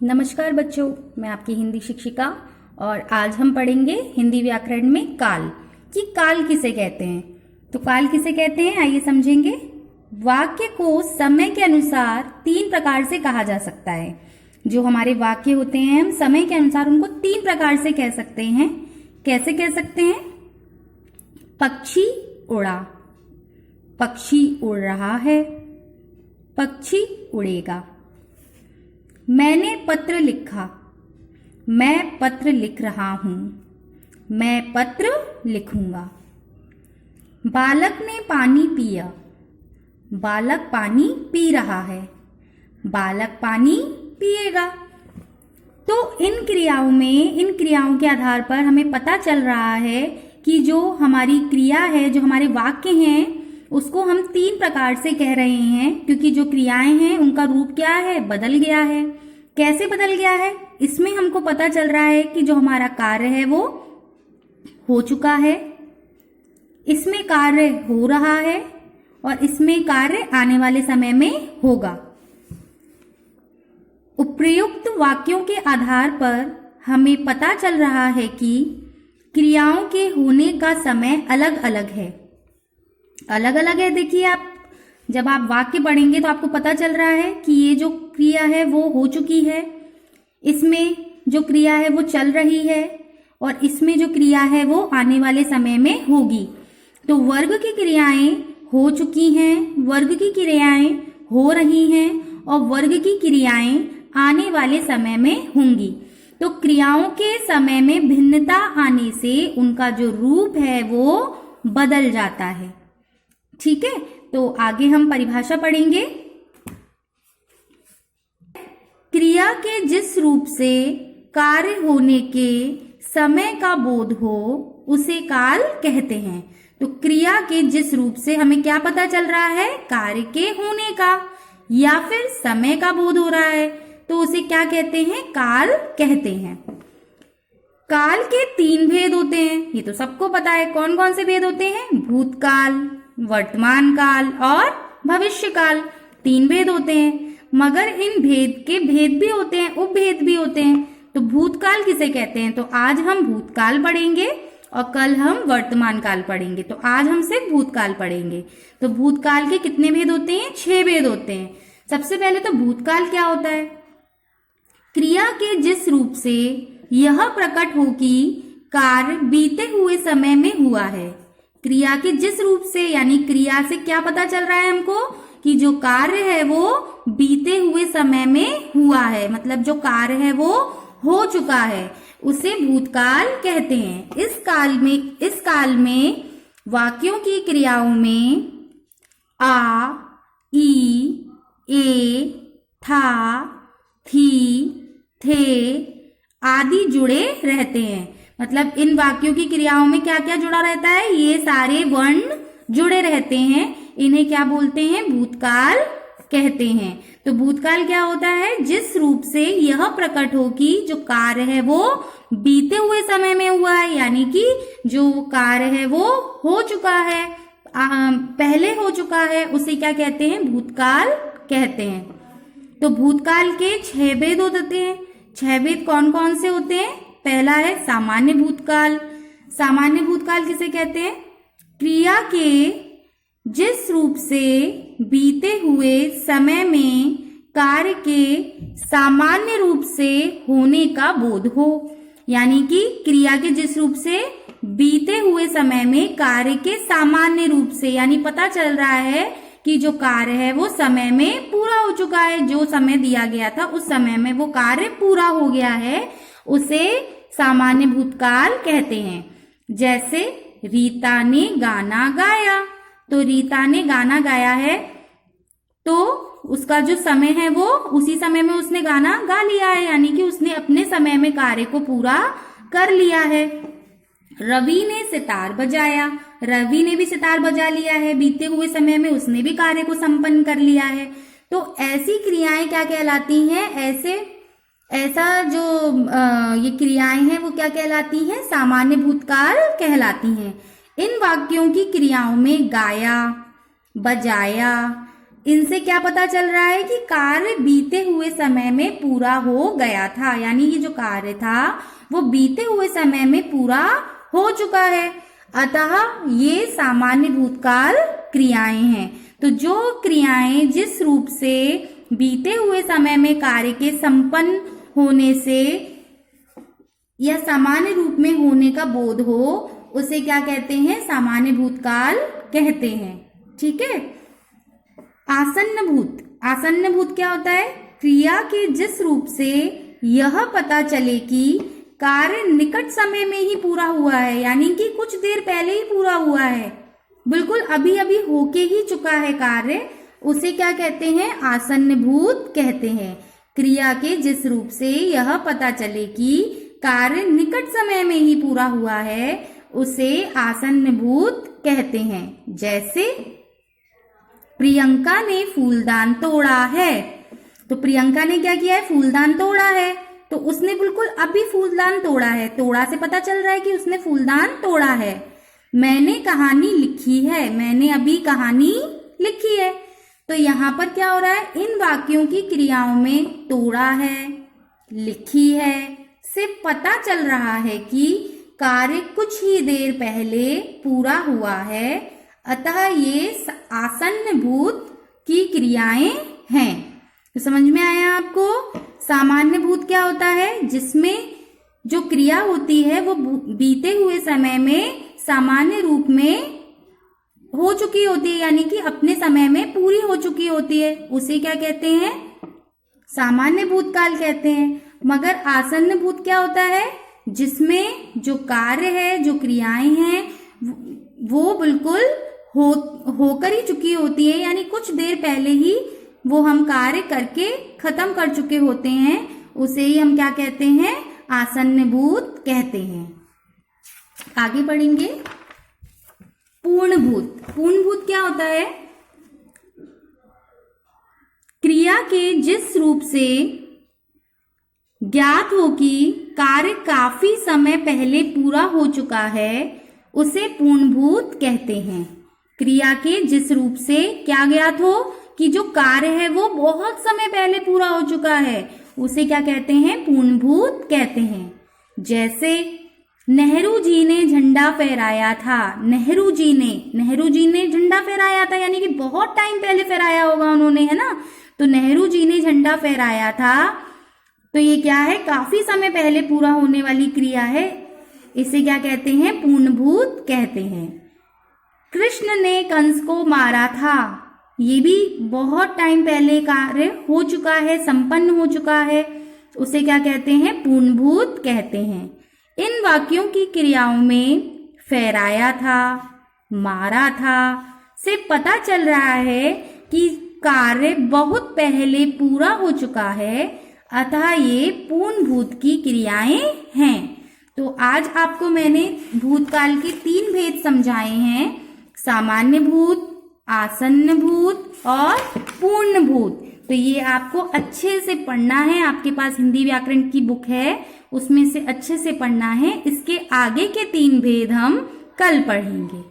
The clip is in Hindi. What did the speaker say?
नमस्कार बच्चों, मैं आपकी हिंदी शिक्षिका और आज हम पढ़ेंगे हिंदी व्याकरण में काल कि काल किसे कहते हैं। तो काल किसे कहते हैं आइए समझेंगे। वाक्य को समय के अनुसार तीन प्रकार से कहा जा सकता है। जो हमारे वाक्य होते हैं हम समय के अनुसार उनको तीन प्रकार से कह सकते हैं। कैसे कह सकते हैं? पक्षी उड़ा, पक्षी उड़ रहा है, पक्षी उड़ेगा। मैंने पत्र लिखा, मैं पत्र लिख रहा हूं, मैं पत्र लिखूंगा। बालक ने पानी पिया, बालक पानी पी रहा है, बालक पानी पिएगा। तो इन क्रियाओं के आधार पर हमें पता चल रहा है कि जो हमारी क्रिया है, जो हमारे वाक्य हैं, उसको हम तीन प्रकार से कह रहे हैं क्योंकि जो क्रियाएं हैं उनका रूप क्या है? बदल गया है। कैसे बदल गया है? इसमें हमको पता चल रहा है कि जो हमारा कार्य है वो हो चुका है, इसमें कार्य हो रहा है और इसमें कार्य आने वाले समय में होगा। उपर्युक्त वाक्यों के आधार पर हमें पता चल रहा है कि क्रियाओं के होने का समय अलग अलग है। अलग अलग है, देखिए आप जब आप वाक्य पढ़ेंगे तो आपको पता चल रहा है कि ये जो क्रिया है वो हो चुकी है, इसमें जो क्रिया है वो चल रही है और इसमें जो क्रिया है वो आने वाले समय में होगी। तो वर्ग की क्रियाएं हो चुकी हैं, वर्ग की क्रियाएं हो रही हैं और वर्ग की क्रियाएं आने वाले समय में होंगी। तो क्रियाओं के समय में भिन्नता आने से उनका जो रूप है वो बदल जाता है। ठीक है, तो आगे हम परिभाषा पढ़ेंगे। क्रिया के जिस रूप से कार्य होने के समय का बोध हो उसे काल कहते हैं। तो क्रिया के जिस रूप से हमें क्या पता चल रहा है? कार्य के होने का या फिर समय का बोध हो रहा है तो उसे क्या कहते हैं? काल कहते हैं। काल के तीन भेद होते हैं, ये तो सबको पता है। कौन कौन से भेद होते हैं? भूतकाल, वर्तमान काल और भविष्य काल। तीन भेद होते हैं, मगर इन भेद के भेद भी होते हैं, उपभेद भी होते हैं। तो भूतकाल किसे कहते हैं? तो आज हम भूतकाल पढ़ेंगे और कल हम वर्तमान काल पढ़ेंगे। तो आज हम सिर्फ भूतकाल पढ़ेंगे। तो भूतकाल के कितने भेद होते हैं? 6 भेद होते हैं। सबसे पहले तो भूतकाल क्या होता है? क्रिया के जिस रूप से यह प्रकट हो कि कार्य बीते हुए समय में हुआ है। क्रिया के जिस रूप से यानी क्रिया से क्या पता चल रहा है हमको कि जो कार्य है वो बीते हुए समय में हुआ है, मतलब जो कार्य है वो हो चुका है, उसे भूतकाल कहते हैं। इस काल में वाक्यों की क्रियाओं में आ, ई, ए, था, थी, थे आदि जुड़े रहते हैं। मतलब इन वाक्यों की क्रियाओं में क्या क्या जुड़ा रहता है? ये सारे वर्ण जुड़े रहते हैं। इन्हें क्या बोलते हैं? भूतकाल कहते हैं। तो भूतकाल क्या होता है? जिस रूप से यह प्रकट हो कि जो कार्य है वो बीते हुए समय में हुआ है, यानी कि जो कार्य है वो हो चुका है, पहले हो चुका है, उसे क्या कहते हैं? भूतकाल कहते हैं। तो भूतकाल के 6 भेद होते हैं। 6 भेद कौन कौन से होते हैं? पहला है सामान्य भूतकाल। सामान्य भूतकाल किसे कहते हैं? क्रिया के जिस रूप से बीते हुए समय में कार्य के सामान्य रूप से होने का बोध हो, यानी कि क्रिया के जिस रूप से बीते हुए समय में कार्य के सामान्य रूप से, यानी पता चल रहा है कि जो कार्य है वो समय में पूरा हो चुका है, जो समय दिया गया था उस समय में वो कार्य पूरा हो गया है, उसे सामान्य भूतकाल कहते हैं। जैसे रीता ने गाना गाया, तो रीता ने गाना गाया है तो उसका जो समय है वो उसी समय में उसने गाना गा लिया है, यानी कि उसने अपने समय में कार्य को पूरा कर लिया है। रवि ने सितार बजाया, रवि ने भी सितार बजा लिया है, बीते हुए समय में उसने भी कार्य को संपन्न कर लिया है। तो ऐसी क्रियाएं क्या कहलाती हैं? ऐसा जो ये क्रियाएं हैं वो क्या कहलाती हैं? सामान्य भूतकाल कहलाती हैं। इन वाक्यों की क्रियाओं में गाया, बजाया, इनसे क्या पता चल रहा है कि कार्य बीते हुए समय में पूरा हो गया था, यानी ये जो कार्य था वो बीते हुए समय में पूरा हो चुका है। अतः ये सामान्य भूतकाल क्रियाएं हैं। तो जो क्रियाएं जिस रूप से बीते हुए समय में कार्य के संपन्न होने से या सामान्य रूप में होने का बोध हो, उसे क्या कहते हैं? सामान्य भूतकाल कहते हैं। ठीक है। आसन्न भूत, आसन्न भूत क्या होता है? क्रिया के जिस रूप से यह पता चले कि कार्य निकट समय में ही पूरा हुआ है, यानी कि कुछ देर पहले ही पूरा हुआ है, बिल्कुल अभी अभी होके ही चुका है कार्य, उसे क्या कहते हैं? आसन्न भूत कहते हैं। क्रिया के जिस रूप से यह पता चले कि कार्य निकट समय में ही पूरा हुआ है, उसे आसन्न भूत कहते हैं। जैसे प्रियंका ने फूलदान तोड़ा है, तो प्रियंका ने क्या किया है? फूलदान तोड़ा है। तो उसने बिल्कुल अभी फूलदान तोड़ा है, तोड़ा से पता चल रहा है कि उसने फूलदान तोड़ा है। मैंने कहानी लिखी है, मैंने अभी कहानी लिखी है। तो यहाँ पर क्या हो रहा है? इन वाक्यों की क्रियाओं में तोड़ा है, लिखी है से पता चल रहा है कि कार्य कुछ ही देर पहले पूरा हुआ है। अतः ये आसन्न भूत की क्रियाएं हैं। तो समझ में आया आपको? सामान्य भूत क्या होता है? जिसमें जो क्रिया होती है वो बीते हुए समय में सामान्य रूप में हो चुकी होती है, यानी कि अपने समय में पूरी हो चुकी होती है, उसे क्या कहते हैं? सामान्य भूतकाल कहते हैं। मगर आसन्न भूत क्या होता है? जिसमें जो कार्य है, जो क्रियाएं हैं, वो बिल्कुल होकर ही चुकी होती है, यानी कुछ देर पहले ही वो हम कार्य करके खत्म कर चुके होते हैं, उसे ही हम क्या कहते हैं? आसन्न भूत कहते हैं। आगे बढ़ेंगे। पूर्ण भूत, पूर्ण भूत क्या होता है? क्रिया के जिस रूप से ज्ञात हो कि कार्य काफी समय पहले पूरा हो चुका है, उसे पूर्ण भूत कहते हैं। क्रिया के जिस रूप से क्या ज्ञात हो कि जो कार्य है वो बहुत समय पहले पूरा हो चुका है, उसे क्या कहते हैं? पूर्ण भूत कहते हैं। जैसे नेहरू जी ने झंडा फहराया था, नेहरू जी ने झंडा फहराया था, यानी कि बहुत टाइम पहले फहराया होगा उन्होंने, है ना? तो नेहरू जी ने झंडा फहराया था, तो ये क्या है? काफी समय पहले पूरा होने वाली क्रिया है, इसे क्या कहते हैं? पूर्ण भूत कहते हैं। कृष्ण ने कंस को मारा था, ये भी बहुत टाइम पहले कार्य हो चुका है, संपन्न हो चुका है, उसे क्या कहते हैं? पूर्ण भूत कहते हैं। इन वाक्यों की क्रियाओं में फहराया था, मारा था से पता चल रहा है कि कार्य बहुत पहले पूरा हो चुका है, अतः ये पूर्ण भूत की क्रियाएं हैं। तो आज आपको मैंने भूतकाल के 3 भेद समझाए हैं: सामान्य भूत, आसन्न भूत और पूर्ण भूत। तो ये आपको अच्छे से पढ़ना है। आपके पास हिंदी व्याकरण की बुक है, उसमें से अच्छे से पढ़ना है। इसके आगे के 3 भेद हम कल पढ़ेंगे।